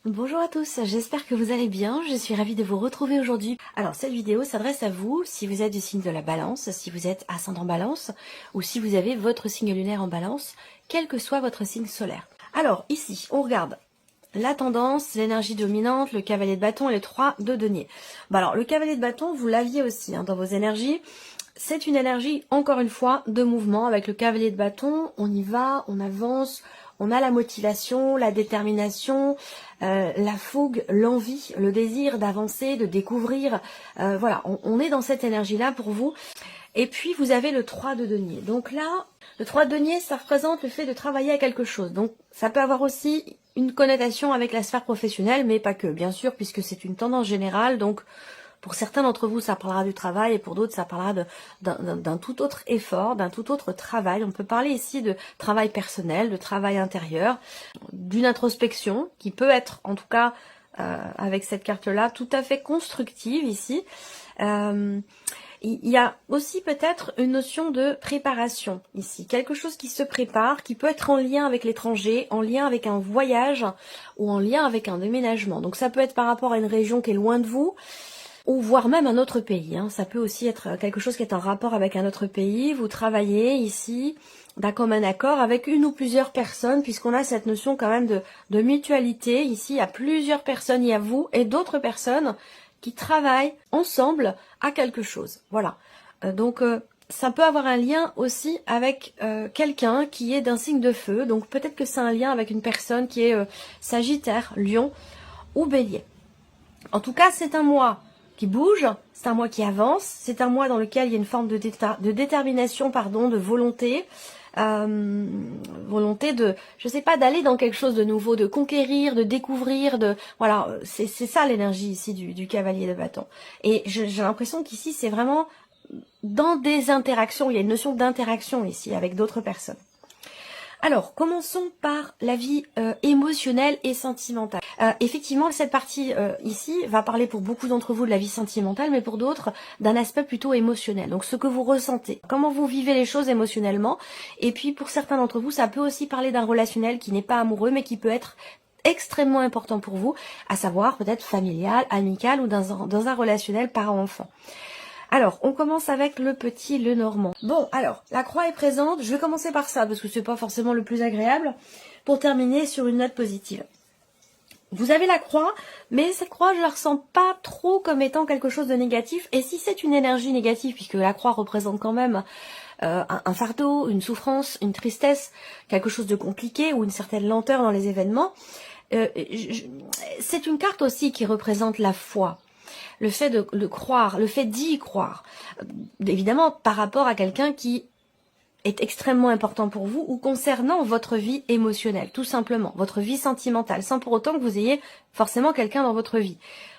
Bonjour à tous, j'espère que vous allez bien, je suis ravie de vous retrouver aujourd'hui. Alors cette vidéo s'adresse à vous si vous êtes du signe de la balance, si vous êtes ascendant balance ou si vous avez votre signe lunaire en balance, quel que soit votre signe solaire. Alors ici, on regarde la tendance, l'énergie dominante, le cavalier de bâton et les 3 de denier. Alors le cavalier de bâton, vous l'aviez aussi dans vos énergies. C'est une énergie, encore une fois, de mouvement. Avec le cavalier de bâton, on y va, on avance, on a la motivation, la détermination, la fougue, l'envie, le désir d'avancer, de découvrir. Voilà, on est dans cette énergie-là pour vous. Et puis, vous avez le 3 de denier. Donc là, le 3 de denier, ça représente le fait de travailler à quelque chose. Donc, ça peut avoir aussi une connotation avec la sphère professionnelle, mais pas que, bien sûr, puisque c'est une tendance générale. Donc, pour certains d'entre vous, ça parlera du travail et pour d'autres, ça parlera d'un tout autre effort, d'un tout autre travail. On peut parler ici de travail personnel, de travail intérieur, d'une introspection qui peut être, en tout cas, avec cette carte-là, tout à fait constructive ici. Il y a aussi peut-être une notion de préparation ici, quelque chose qui se prépare, qui peut être en lien avec l'étranger, en lien avec un voyage ou en lien avec un déménagement. Donc ça peut être par rapport à une région qui est loin de vous, ou voire même un autre pays. Ça peut aussi être quelque chose qui est en rapport avec un autre pays. Vous travaillez ici d'un commun accord avec une ou plusieurs personnes, puisqu'on a cette notion quand même de mutualité. Ici, il y a plusieurs personnes, il y a vous et d'autres personnes qui travaillent ensemble à quelque chose. Voilà. Donc, ça peut avoir un lien aussi avec quelqu'un qui est d'un signe de feu. Donc, peut-être que c'est un lien avec une personne qui est Sagittaire, Lion ou Bélier. En tout cas, c'est un mois qui bouge, c'est un mois qui avance, c'est un mois dans lequel il y a une forme de détermination, de volonté, volonté de, je sais pas, d'aller dans quelque chose de nouveau, de conquérir, de découvrir, voilà, c'est ça l'énergie ici du cavalier de bâton. Et j'ai l'impression qu'ici c'est vraiment dans des interactions, il y a une notion d'interaction ici avec d'autres personnes. Alors, commençons par la vie émotionnelle et sentimentale. Effectivement, cette partie ici va parler pour beaucoup d'entre vous de la vie sentimentale, mais pour d'autres d'un aspect plutôt émotionnel. Donc, ce que vous ressentez, comment vous vivez les choses émotionnellement. Et puis, pour certains d'entre vous, ça peut aussi parler d'un relationnel qui n'est pas amoureux, mais qui peut être extrêmement important pour vous, à savoir peut-être familial, amical ou dans un relationnel parent-enfant. Alors, on commence avec le petit Lenormand. Bon, alors, la croix est présente. Je vais commencer par ça, parce que c'est pas forcément le plus agréable, pour terminer sur une note positive. Vous avez la croix, mais cette croix, je la ressens pas trop comme étant quelque chose de négatif. Et si c'est une énergie négative, puisque la croix représente quand même un fardeau, une souffrance, une tristesse, quelque chose de compliqué ou une certaine lenteur dans les événements, c'est une carte aussi qui représente la foi. Le fait de croire, le fait d'y croire, évidemment par rapport à quelqu'un qui est extrêmement important pour vous ou concernant votre vie émotionnelle, tout simplement, votre vie sentimentale, sans pour autant que vous ayez forcément quelqu'un dans votre vie.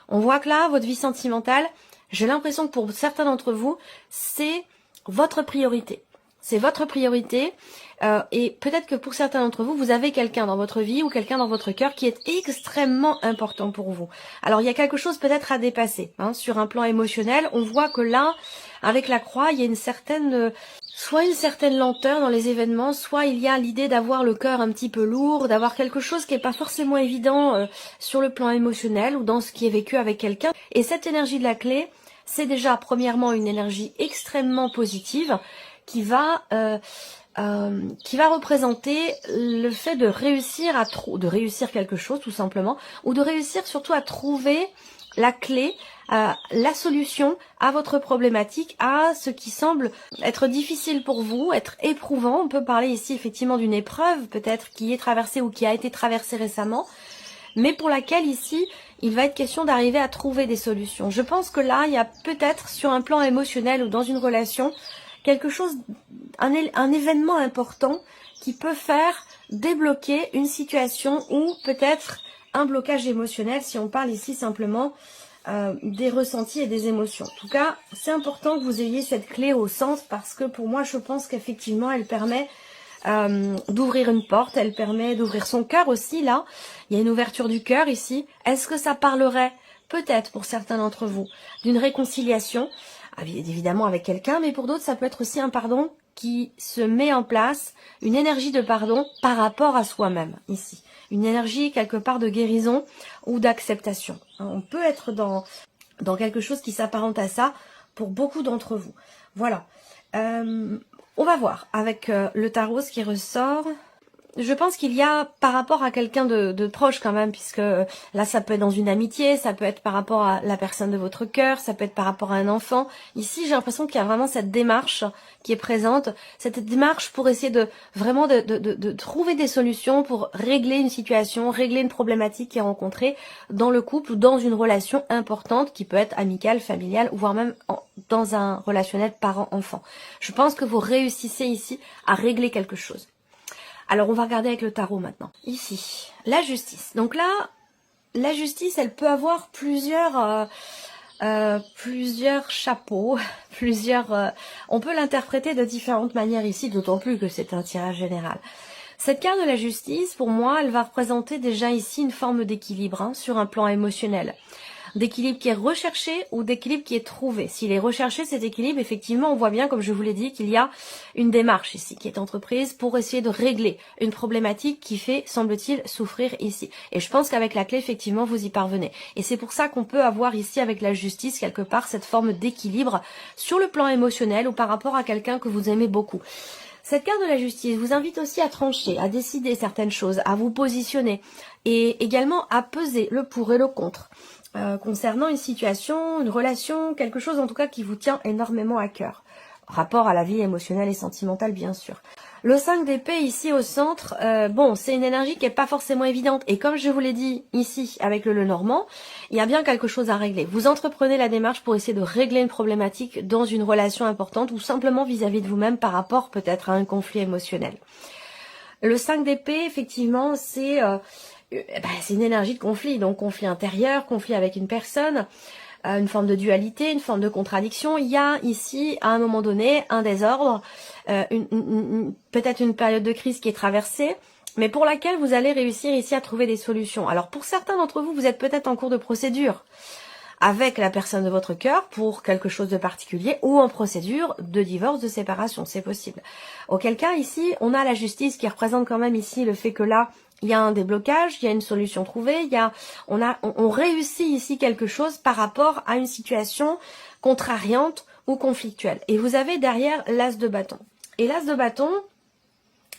On voit que là, votre vie sentimentale, j'ai l'impression que pour certains d'entre vous, c'est votre priorité. C'est votre priorité et peut-être que pour certains d'entre vous, vous avez quelqu'un dans votre vie ou quelqu'un dans votre cœur qui est extrêmement important pour vous. Alors il y a quelque chose peut-être à dépasser sur un plan émotionnel. On voit que là, avec la croix, il y a une certaine lenteur dans les événements, soit il y a l'idée d'avoir le cœur un petit peu lourd, d'avoir quelque chose qui n'est pas forcément évident sur le plan émotionnel ou dans ce qui est vécu avec quelqu'un. Et cette énergie de la clé, c'est déjà premièrement une énergie extrêmement positive qui va représenter le fait de réussir de réussir quelque chose tout simplement, ou de réussir surtout à trouver la clé, la solution à votre problématique, à ce qui semble être difficile pour vous, être éprouvant. On peut parler ici effectivement d'une épreuve peut-être qui est traversée ou qui a été traversée récemment, mais pour laquelle ici, il va être question d'arriver à trouver des solutions. Je pense que là, il y a peut-être sur un plan émotionnel ou dans une relation, quelque chose, un événement important qui peut faire débloquer une situation ou peut-être un blocage émotionnel si on parle ici simplement des ressentis et des émotions. En tout cas, c'est important que vous ayez cette clé au centre parce que pour moi, je pense qu'effectivement, elle permet d'ouvrir une porte, elle permet d'ouvrir son cœur aussi, là. Il y a une ouverture du cœur ici. Est-ce que ça parlerait, peut-être pour certains d'entre vous, d'une réconciliation évidemment avec quelqu'un, mais pour d'autres, ça peut être aussi un pardon qui se met en place, une énergie de pardon par rapport à soi-même, ici. une énergie quelque part de guérison ou d'acceptation. On peut être dans quelque chose qui s'apparente à ça pour beaucoup d'entre vous. Voilà. On va voir avec le tarot ce qui ressort. Je pense qu'il y a par rapport à quelqu'un de proche quand même, puisque là ça peut être dans une amitié, ça peut être par rapport à la personne de votre cœur, ça peut être par rapport à un enfant. Ici j'ai l'impression qu'il y a vraiment cette démarche qui est présente, cette démarche pour essayer de vraiment de trouver des solutions pour régler une situation, régler une problématique qui est rencontrée dans le couple ou dans une relation importante qui peut être amicale, familiale, voire même dans un relationnel parent-enfant. Je pense que vous réussissez ici à régler quelque chose. Alors, on va regarder avec le tarot maintenant. Ici, la justice. Donc là, la justice, elle peut avoir plusieurs chapeaux, on peut l'interpréter de différentes manières ici, d'autant plus que c'est un tirage général. Cette carte de la justice, pour moi, elle va représenter déjà ici une forme d'équilibre sur un plan émotionnel. D'équilibre qui est recherché ou d'équilibre qui est trouvé. S'il est recherché, cet équilibre, effectivement, on voit bien, comme je vous l'ai dit, qu'il y a une démarche ici qui est entreprise pour essayer de régler une problématique qui fait, semble-t-il, souffrir ici. Et je pense qu'avec la clé, effectivement, vous y parvenez. Et c'est pour ça qu'on peut avoir ici, avec la justice, quelque part, cette forme d'équilibre sur le plan émotionnel ou par rapport à quelqu'un que vous aimez beaucoup. Cette carte de la justice vous invite aussi à trancher, à décider certaines choses, à vous positionner et également à peser le pour et le contre. Concernant une situation, une relation, quelque chose en tout cas qui vous tient énormément à cœur. Rapport à la vie émotionnelle et sentimentale bien sûr. Le 5 d'épée ici au centre, bon c'est une énergie qui n'est pas forcément évidente. Et comme je vous l'ai dit ici avec le Lenormand, il y a bien quelque chose à régler. Vous entreprenez la démarche pour essayer de régler une problématique dans une relation importante ou simplement vis-à-vis de vous-même par rapport peut-être à un conflit émotionnel. Le 5 d'épée effectivement c'est une énergie de conflit, donc conflit intérieur, conflit avec une personne, une forme de dualité, une forme de contradiction. Il y a ici, à un moment donné, un désordre, peut-être une période de crise qui est traversée, mais pour laquelle vous allez réussir ici à trouver des solutions. Alors pour certains d'entre vous, vous êtes peut-être en cours de procédure avec la personne de votre cœur pour quelque chose de particulier ou en procédure de divorce, de séparation, c'est possible. Auquel cas ici, on a la justice qui représente quand même ici le fait que là, il y a un déblocage, il y a une solution trouvée, on réussit ici quelque chose par rapport à une situation contrariante ou conflictuelle. Et vous avez derrière l'as de bâton. Et l'as de bâton,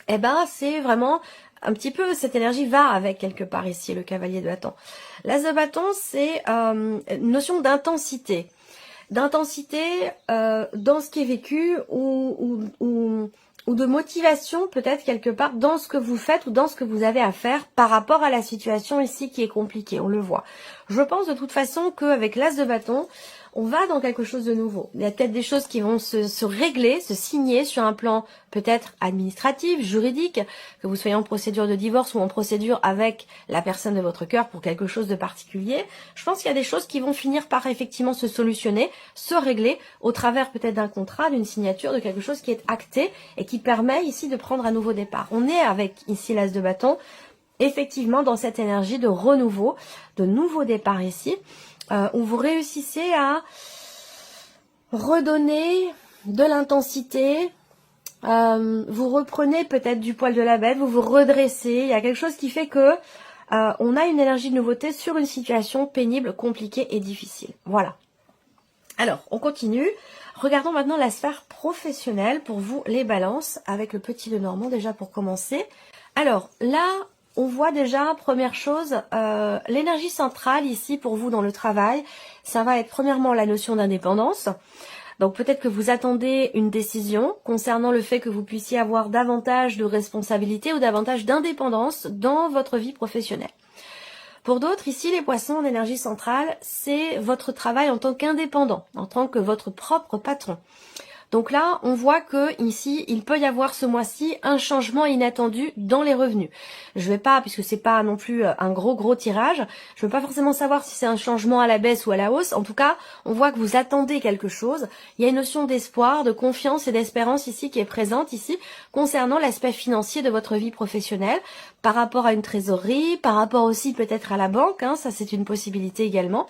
eh ben, c'est vraiment un petit peu, cette énergie va avec quelque part ici, le cavalier de bâton. L'as de bâton, c'est une notion d'intensité. D'intensité dans ce qui est vécu ou de motivation peut-être quelque part dans ce que vous faites ou dans ce que vous avez à faire par rapport à la situation ici qui est compliquée, on le voit. Je pense de toute façon qu'avec l'as de bâton, on va dans quelque chose de nouveau. Il y a peut-être des choses qui vont se régler, se signer sur un plan peut-être administratif, juridique, que vous soyez en procédure de divorce ou en procédure avec la personne de votre cœur pour quelque chose de particulier. Je pense qu'il y a des choses qui vont finir par effectivement se solutionner, se régler au travers peut-être d'un contrat, d'une signature, de quelque chose qui est acté et qui permet ici de prendre un nouveau départ. On est avec ici l'as de bâton, effectivement dans cette énergie de renouveau, de nouveau départ ici, où vous réussissez à redonner de l'intensité, vous reprenez peut-être du poil de la bête, vous vous redressez, il y a quelque chose qui fait que on a une énergie de nouveauté sur une situation pénible, compliquée et difficile. Voilà. Alors, on continue. Regardons maintenant la sphère professionnelle pour vous, les balances, avec le petit Lenormand déjà pour commencer. Alors, là, on voit déjà, première chose, l'énergie centrale ici pour vous dans le travail, ça va être premièrement la notion d'indépendance. Donc peut-être que vous attendez une décision concernant le fait que vous puissiez avoir davantage de responsabilité ou davantage d'indépendance dans votre vie professionnelle. Pour d'autres, ici, les poissons en énergie centrale, c'est votre travail en tant qu'indépendant, en tant que votre propre patron. Donc là, on voit que ici, il peut y avoir ce mois-ci un changement inattendu dans les revenus. Je vais pas, puisque c'est pas non plus un gros tirage, je veux pas forcément savoir si c'est un changement à la baisse ou à la hausse. En tout cas, on voit que vous attendez quelque chose. Il y a une notion d'espoir, de confiance et d'espérance ici qui est présente ici concernant l'aspect financier de votre vie professionnelle par rapport à une trésorerie, par rapport aussi peut-être à la banque, hein, ça c'est une possibilité également.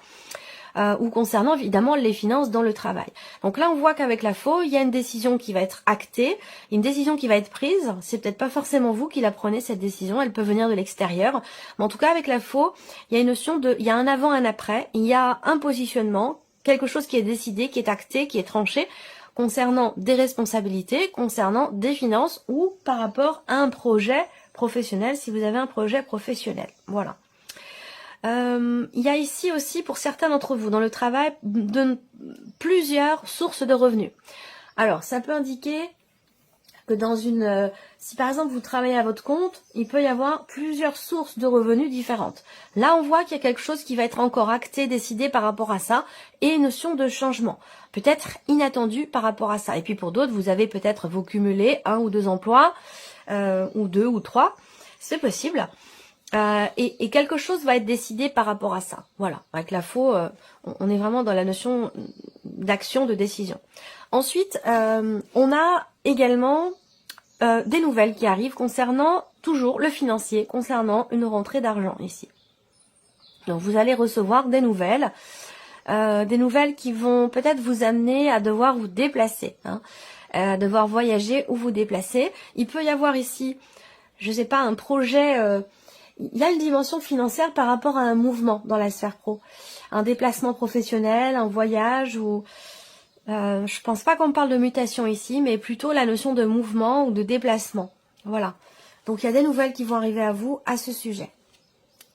ou concernant évidemment les finances dans le travail. Donc là, on voit qu'avec la faux, il y a une décision qui va être actée, une décision qui va être prise. C'est peut-être pas forcément vous qui la prenez, cette décision, elle peut venir de l'extérieur. Mais en tout cas, avec la faux, il y a une notion il y a un avant, un après, il y a un positionnement, quelque chose qui est décidé, qui est acté, qui est tranché, concernant des responsabilités, concernant des finances ou par rapport à un projet professionnel, si vous avez un projet professionnel. Voilà. Il y a ici aussi, pour certains d'entre vous, dans le travail, plusieurs sources de revenus. Alors, ça peut indiquer que si par exemple vous travaillez à votre compte, il peut y avoir plusieurs sources de revenus différentes. Là, on voit qu'il y a quelque chose qui va être encore acté, décidé par rapport à ça, et une notion de changement, peut-être inattendu par rapport à ça. Et puis pour d'autres, vous avez peut-être vous cumulez 1 ou 2 emplois, ou 2 ou 3, c'est possible. Et quelque chose va être décidé par rapport à ça. Voilà, avec la faux, on est vraiment dans la notion d'action, de décision. Ensuite, on a également des nouvelles qui arrivent concernant toujours le financier, concernant une rentrée d'argent ici. Donc vous allez recevoir des nouvelles qui vont peut-être vous amener à devoir vous déplacer, à devoir voyager ou vous déplacer. Il peut y avoir ici, je sais pas, un projet... il y a une dimension financière par rapport à un mouvement dans la sphère pro. Un déplacement professionnel, un voyage ou... je pense pas qu'on parle de mutation ici, mais plutôt la notion de mouvement ou de déplacement. Voilà. Donc il y a des nouvelles qui vont arriver à vous à ce sujet.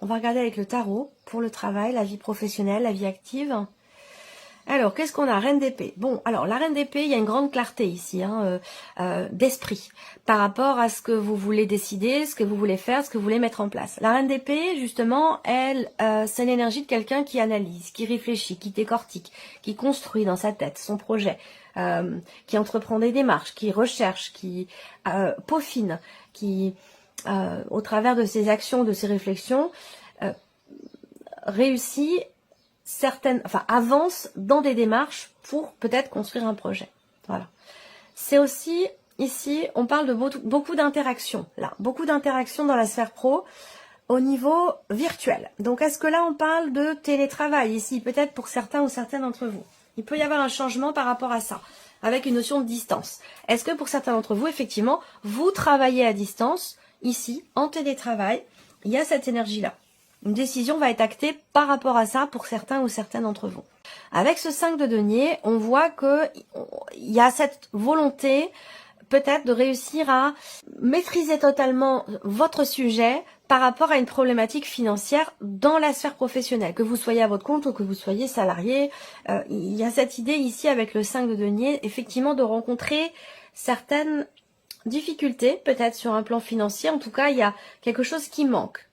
On va regarder avec le tarot pour le travail, la vie professionnelle, la vie active. Alors, qu'est-ce qu'on a? Reine d'épée. Bon, alors la reine d'épée, il y a une grande clarté ici, d'esprit, par rapport à ce que vous voulez décider, ce que vous voulez faire, ce que vous voulez mettre en place. La reine d'épée, justement, elle, c'est l'énergie de quelqu'un qui analyse, qui réfléchit, qui décortique, qui construit dans sa tête son projet, qui entreprend des démarches, qui recherche, qui peaufine, qui, au travers de ses actions, de ses réflexions, réussit avance dans des démarches pour peut-être construire un projet. Voilà. C'est aussi, ici, on parle de beaucoup d'interactions, là. Beaucoup d'interactions dans la sphère pro au niveau virtuel. Donc, est-ce que là, on parle de télétravail ici, peut-être pour certains ou certaines d'entre vous? Il peut y avoir un changement par rapport à ça, avec une notion de distance. Est-ce que pour certains d'entre vous, effectivement, vous travaillez à distance, ici, en télétravail, il y a cette énergie-là. Une décision va être actée par rapport à ça pour certains ou certaines d'entre vous. Avec ce 5 de denier, on voit que il y a cette volonté peut-être de réussir à maîtriser totalement votre sujet par rapport à une problématique financière dans la sphère professionnelle. Que vous soyez à votre compte ou que vous soyez salarié, il y a cette idée ici avec le 5 de denier, effectivement de rencontrer certaines difficultés, peut-être sur un plan financier. En tout cas, il y a quelque chose qui manque.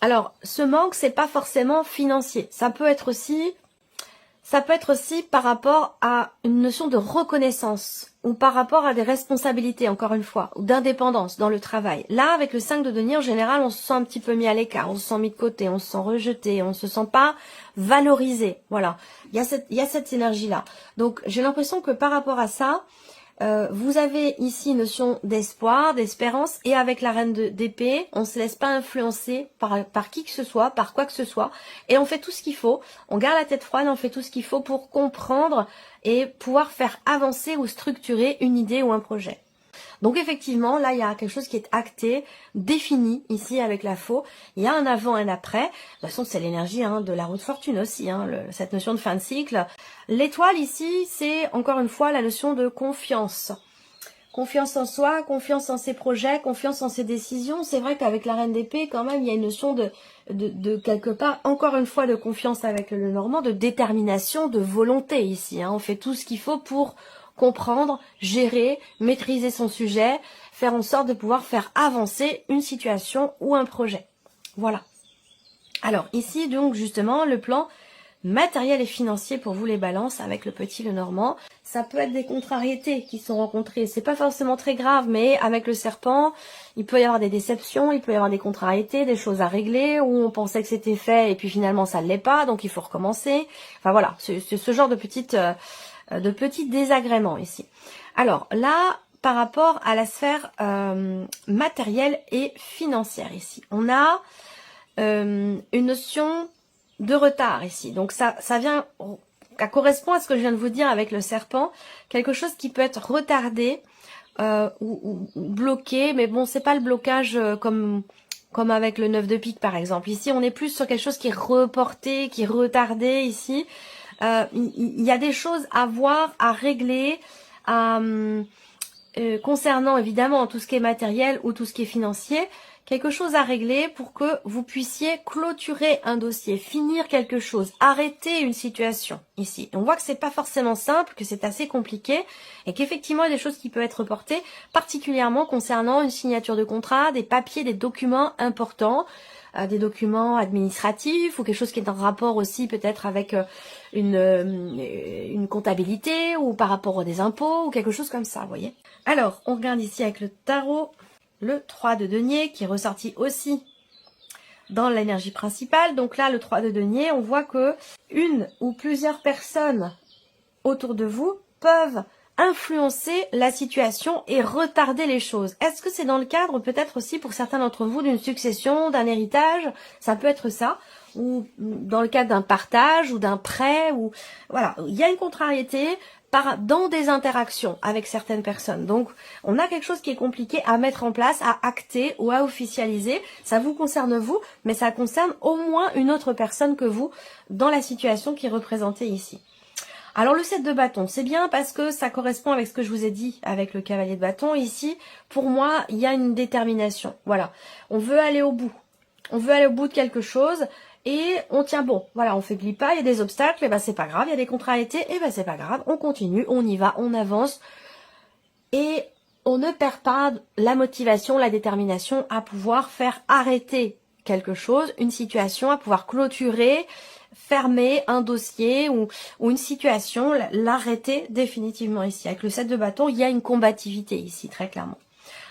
Alors, ce manque, c'est pas forcément financier. Ça peut être aussi par rapport à une notion de reconnaissance ou par rapport à des responsabilités, encore une fois, ou d'indépendance dans le travail. Là, avec le 5 de denier, en général, on se sent un petit peu mis à l'écart, on se sent mis de côté, on se sent rejeté, on se sent pas valorisé. Voilà. Il y a cette énergie-là. Donc, j'ai l'impression que par rapport à ça, vous avez ici une notion d'espoir, d'espérance, et avec la reine d'épée, on ne se laisse pas influencer par qui que ce soit, par quoi que ce soit, et on fait tout ce qu'il faut, on garde la tête froide, on fait tout ce qu'il faut pour comprendre et pouvoir faire avancer ou structurer une idée ou un projet. Donc effectivement, là, il y a quelque chose qui est acté, défini ici avec la faux. Il y a un avant, un après. De toute façon, c'est l'énergie de la roue de fortune aussi, cette notion de fin de cycle. L'étoile ici, c'est encore une fois la notion de confiance. Confiance en soi, confiance en ses projets, confiance en ses décisions. C'est vrai qu'avec la reine d'épée, quand même, il y a une notion de quelque part, encore une fois, de confiance avec le Normand, de détermination, de volonté ici. On fait tout ce qu'il faut pour comprendre, gérer, maîtriser son sujet, faire en sorte de pouvoir faire avancer une situation ou un projet. Voilà. Alors ici donc justement le plan matériel et financier pour vous les balances avec le petit Lenormand. Ça peut être des contrariétés qui sont rencontrées. C'est pas forcément très grave, mais avec le serpent, il peut y avoir des déceptions, il peut y avoir des contrariétés, des choses à régler où on pensait que c'était fait et puis finalement ça ne l'est pas, donc il faut recommencer. Enfin voilà, c'est ce genre de petits désagréments ici. Alors là, par rapport à la sphère matérielle et financière ici, on a une notion de retard ici. Donc ça correspond à ce que je viens de vous dire avec le serpent, quelque chose qui peut être retardé ou bloqué, mais bon, c'est pas le blocage comme avec le 9 de pique par exemple. Ici, on est plus sur quelque chose qui est reporté, qui est retardé ici. Il y a des choses à voir, à régler, concernant évidemment tout ce qui est matériel ou tout ce qui est financier, quelque chose à régler pour que vous puissiez clôturer un dossier, finir quelque chose, arrêter une situation ici. On voit que c'est pas forcément simple, que c'est assez compliqué et qu'effectivement il y a des choses qui peuvent être reportées, particulièrement concernant une signature de contrat, des papiers, des documents importants, des documents administratifs ou quelque chose qui est en rapport aussi peut-être avec une comptabilité ou par rapport à des impôts ou quelque chose comme ça, vous voyez. Alors, on regarde ici avec le tarot, le 3 de denier qui est ressorti aussi dans l'énergie principale. Donc là, le 3 de denier, on voit que une ou plusieurs personnes autour de vous peuvent influencer la situation et retarder les choses. Est-ce que c'est dans le cadre peut-être aussi pour certains d'entre vous d'une succession, d'un héritage? Ça peut être ça. Ou dans le cadre d'un partage ou d'un prêt. Ou voilà, il y a une contrariété dans des interactions avec certaines personnes. Donc, on a quelque chose qui est compliqué à mettre en place, à acter ou à officialiser. Ça vous concerne vous, mais ça concerne au moins une autre personne que vous dans la situation qui est représentée ici. Alors le 7 de bâton, c'est bien parce que ça correspond avec ce que je vous ai dit avec le cavalier de bâton. Ici, pour moi, il y a une détermination. Voilà, on veut aller au bout. On veut aller au bout de quelque chose et on tient bon. Voilà, on fait glipa, il y a des obstacles, et ben c'est pas grave, il y a des contrariétés, et ben c'est pas grave, on continue, on y va, on avance. Et on ne perd pas la motivation, la détermination à pouvoir faire arrêter quelque chose, une situation, à pouvoir clôturer, fermer un dossier ou une situation, l'arrêter définitivement ici. Avec le 7 de bâton, il y a une combativité ici, très clairement.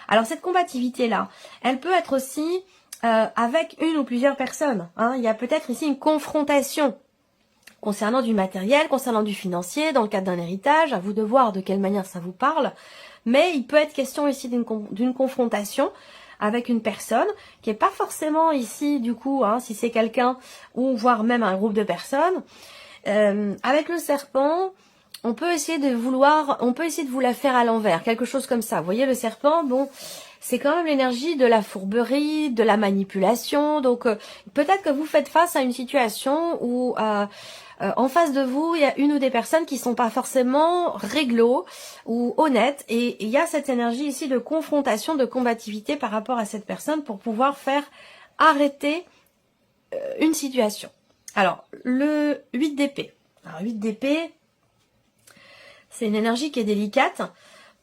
Alors cette combativité-là, elle peut être aussi avec une ou plusieurs personnes. Hein. Il y a peut-être ici une confrontation concernant du matériel, concernant du financier, dans le cadre d'un héritage, à vous de voir de quelle manière ça vous parle. Mais il peut être question ici d'une confrontation avec une personne qui n'est pas forcément ici du coup, hein, si c'est quelqu'un ou voire même un groupe de personnes. Avec le serpent, on peut essayer de vous la faire à l'envers, quelque chose comme ça. Vous voyez le serpent, bon, c'est quand même l'énergie de la fourberie, de la manipulation. Donc peut-être que vous faites face à une situation où en face de vous, il y a une ou des personnes qui sont pas forcément réglo ou honnêtes. Et il y a cette énergie ici de confrontation, de combativité par rapport à cette personne pour pouvoir faire arrêter une situation. Alors, le 8 d'épée. Alors, 8 d'épée, c'est une énergie qui est délicate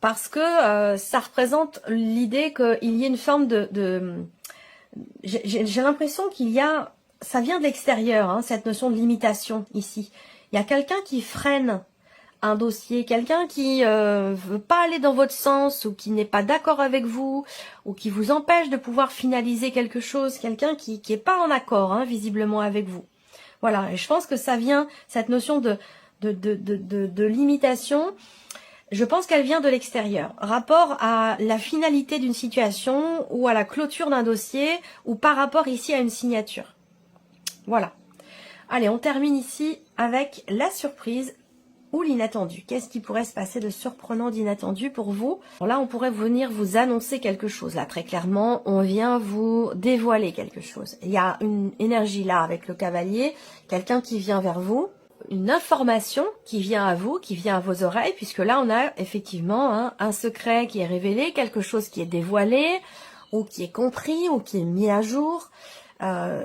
parce que ça représente l'idée qu'il y ait une forme j'ai l'impression qu'il y a... Ça vient de l'extérieur, hein, cette notion de limitation ici. Il y a quelqu'un qui freine un dossier, quelqu'un qui veut pas aller dans votre sens ou qui n'est pas d'accord avec vous ou qui vous empêche de pouvoir finaliser quelque chose, quelqu'un qui est pas en accord, hein, visiblement avec vous. Voilà, et je pense que ça vient, cette notion de limitation, je pense qu'elle vient de l'extérieur. Rapport à la finalité d'une situation ou à la clôture d'un dossier ou par rapport ici à une signature. Voilà. Allez, on termine ici avec la surprise ou l'inattendu. Qu'est-ce qui pourrait se passer de surprenant, d'inattendu pour vous? Alors là, on pourrait venir vous annoncer quelque chose. Là, très clairement, on vient vous dévoiler quelque chose. Il y a une énergie là avec le cavalier, quelqu'un qui vient vers vous, une information qui vient à vous, qui vient à vos oreilles, puisque là, on a effectivement hein, un secret qui est révélé, quelque chose qui est dévoilé, ou qui est compris, ou qui est mis à jour.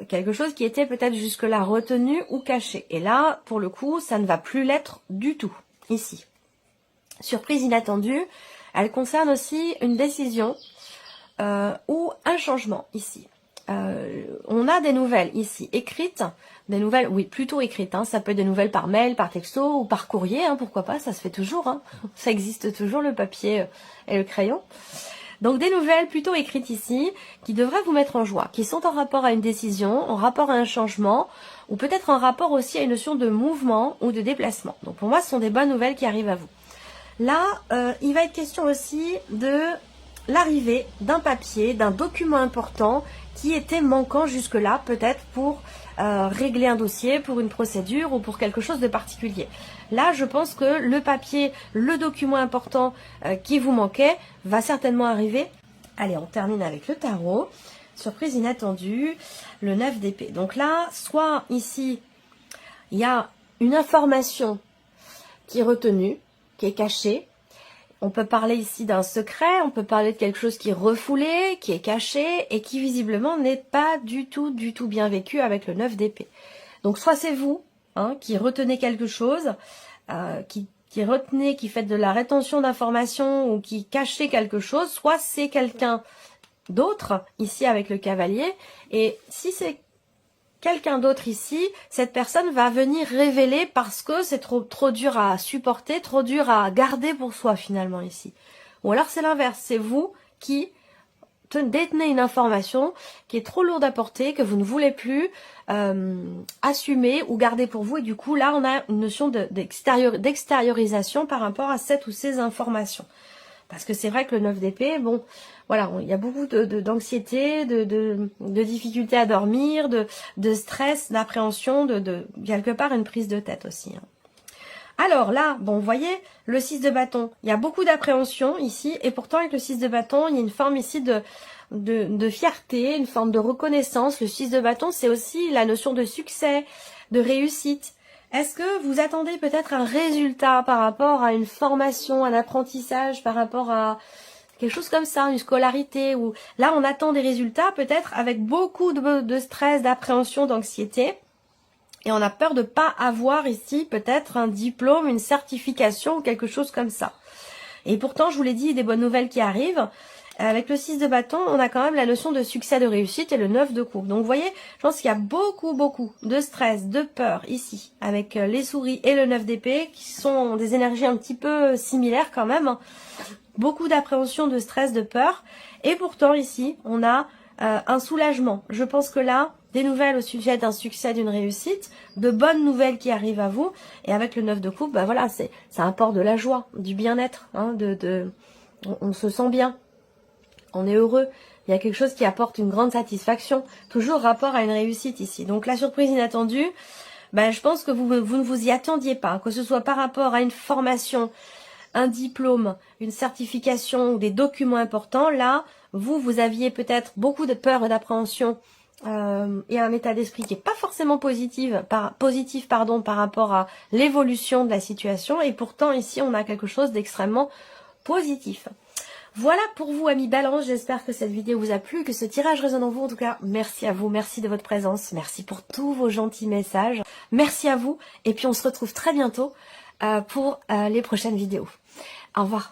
Quelque chose qui était peut-être jusque-là retenu ou caché. Et là, pour le coup, ça ne va plus l'être du tout, ici. Surprise inattendue, elle concerne aussi une décision ou un changement, ici. On a des nouvelles, ici, écrites, des nouvelles, oui, plutôt écrites, hein, ça peut être des nouvelles par mail, par texto ou par courrier, hein, pourquoi pas, ça se fait toujours, hein, ça existe toujours, le papier et le crayon. Donc des nouvelles plutôt écrites ici, qui devraient vous mettre en joie, qui sont en rapport à une décision, en rapport à un changement, ou peut-être en rapport aussi à une notion de mouvement ou de déplacement. Donc pour moi, ce sont des bonnes nouvelles qui arrivent à vous. Là, il va être question aussi de l'arrivée d'un papier, d'un document important qui était manquant jusque-là, peut-être pour régler un dossier, pour une procédure ou pour quelque chose de particulier. Là, je pense que le papier, le document important qui vous manquait va certainement arriver. Allez, on termine avec le tarot. Surprise inattendue, le 9 d'épée. Donc là, soit ici, il y a une information qui est retenue, qui est cachée. On peut parler ici d'un secret, on peut parler de quelque chose qui est refoulé, qui est caché et qui visiblement n'est pas du tout bien vécu avec le 9 d'épée. Donc soit c'est vous qui retenez quelque chose, qui retenez, qui faites de la rétention d'informations ou qui cachez quelque chose, soit c'est quelqu'un d'autre ici avec le cavalier. Et si c'est quelqu'un d'autre ici, cette personne va venir révéler parce que c'est trop dur à supporter, trop dur à garder pour soi finalement ici. Ou alors c'est l'inverse, c'est vous qui détenez une information qui est trop lourde à porter, que vous ne voulez plus assumer ou garder pour vous. Et du coup là on a une notion d'extériorisation par rapport à cette ou ces informations. Parce que c'est vrai que le 9 d'épée, bon, voilà, il y a beaucoup d'anxiété, de difficultés à dormir, de stress, d'appréhension, de quelque part une prise de tête aussi. Alors là, bon, vous voyez, le 6 de bâton, il y a beaucoup d'appréhension ici, et pourtant avec le 6 de bâton, il y a une forme ici de fierté, une forme de reconnaissance. Le 6 de bâton, c'est aussi la notion de succès, de réussite. Est-ce que vous attendez peut-être un résultat par rapport à une formation, un apprentissage, par rapport à quelque chose comme ça, une scolarité, ou là on attend des résultats peut-être avec beaucoup de stress, d'appréhension, d'anxiété, et on a peur de ne pas avoir ici peut-être un diplôme, une certification ou quelque chose comme ça. Et pourtant, je vous l'ai dit, des bonnes nouvelles qui arrivent. Avec le 6 de bâton, on a quand même la notion de succès, de réussite et le 9 de coupe. Donc vous voyez, je pense qu'il y a beaucoup de stress, de peur ici, avec les souris et le 9 d'épée, qui sont des énergies un petit peu similaires quand même. Beaucoup d'appréhension, de stress, de peur. Et pourtant ici, on a un soulagement. Je pense que là, des nouvelles au sujet d'un succès, d'une réussite, de bonnes nouvelles qui arrivent à vous. Et avec le 9 de coupe, bah voilà, ça apporte de la joie, du bien-être, on se sent bien. On est heureux, il y a quelque chose qui apporte une grande satisfaction, toujours rapport à une réussite ici. Donc la surprise inattendue, je pense que vous ne vous y attendiez pas, que ce soit par rapport à une formation, un diplôme, une certification ou des documents importants. Là, vous aviez peut-être beaucoup de peur et d'appréhension et un état d'esprit qui n'est pas forcément positif par rapport à l'évolution de la situation. Et pourtant ici, on a quelque chose d'extrêmement positif. Voilà pour vous, amis Balance, j'espère que cette vidéo vous a plu, que ce tirage résonne en vous. En tout cas, merci à vous, merci de votre présence, merci pour tous vos gentils messages, merci à vous, et puis on se retrouve très bientôt pour les prochaines vidéos. Au revoir.